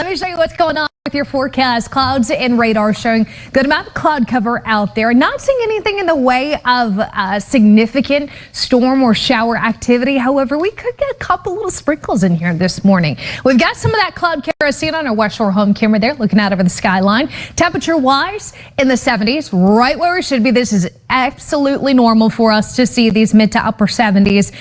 Let me show you what's going on with your forecast. Clouds and radar showing good amount of cloud cover out there. Not seeing anything in the way of significant storm or shower activity. However, we could get a couple little sprinkles in here this morning. We've got some of that cloud cover seen on our West Shore home camera there, looking out over the skyline. Temperature wise in the 70s, right where we should be. This is absolutely normal for us to see these mid to upper 70s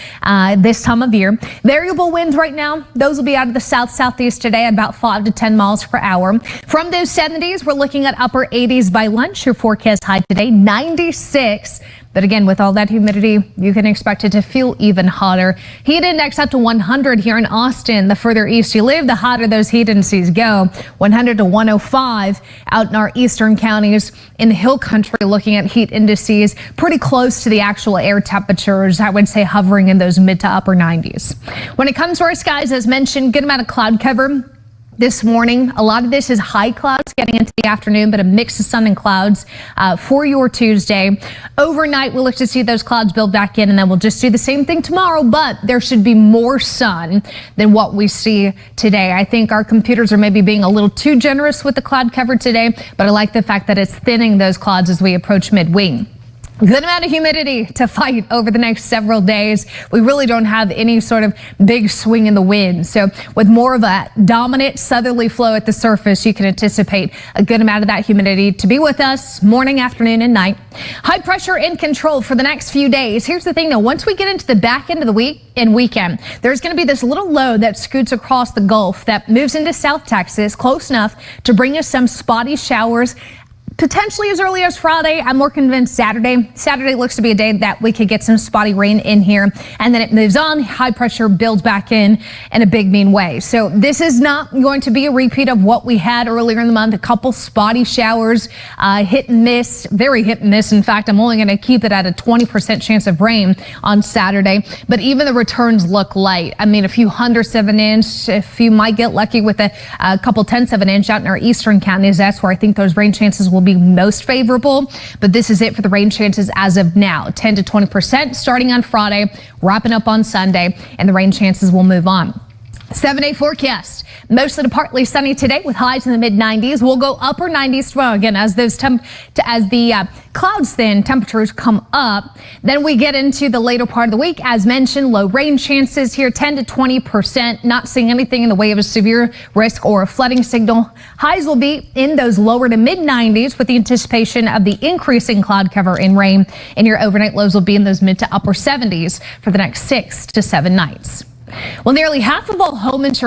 this time of year. Variable winds right now, those will be out of the southeast today at about 5 to 10 miles per hour. From those 70s, we're looking at upper 80s by lunch. Your forecast high today, 96. But again, with all that humidity, you can expect it to feel even hotter. Heat index up to 100 here in Austin. The further east you live, the hotter those heat indices go. 100 to 105 out in our eastern counties. In the hill country, looking at heat indices pretty close to the actual air temperatures. I would say hovering in those mid to upper 90s. When it comes to our skies, as mentioned, good amount of cloud cover. This morning, a lot of this is high clouds getting into the afternoon, but a mix of sun and clouds for your Tuesday. Overnight, we'll look to see those clouds build back in, and then we'll just do the same thing tomorrow, but there should be more sun than what we see today. I think our computers are maybe being a little too generous with the cloud cover today, but I like the fact that it's thinning those clouds as we approach midweek. Good amount of humidity to fight over the next several days. We really don't have any sort of big swing in the wind. So with more of a dominant southerly flow at the surface, you can anticipate a good amount of that humidity to be with us morning, afternoon, and night. High pressure in control for the next few days. Here's the thing though, once we get into the back end of the week and weekend, there's going to be this little low that scoots across the Gulf that moves into South Texas, close enough to bring us some spotty showers. Potentially as early as Friday. I'm more convinced Saturday. Saturday looks to be a day that we could get some spotty rain in here, and then it moves on. High pressure builds back in a big mean way. So this is not going to be a repeat of what we had earlier in the month. A couple spotty showers, hit and miss, very hit and miss. In fact, I'm only going to keep it at a 20% chance of rain on Saturday. But even the returns look light. I mean, a few hundredths of an inch. If you might get lucky with a couple tenths of an inch out in our eastern counties, that's where I think those rain chances will be most favorable. But this is it for the rain chances as of now. 10 to 20% starting on Friday, wrapping up on Sunday, and the rain chances will move on. 7-day forecast. Mostly to partly sunny today with highs in the mid 90s. We'll go upper 90s tomorrow again as those the clouds thin, temperatures come up. Then we get into the later part of the week. As mentioned, low rain chances here, 10 to 20%. Not seeing anything in the way of a severe risk or a flooding signal. Highs will be in those lower to mid 90s with the anticipation of the increasing cloud cover and rain. And your overnight lows will be in those mid to upper 70s for the next 6 to 7 nights. Well, nearly half of all home insurance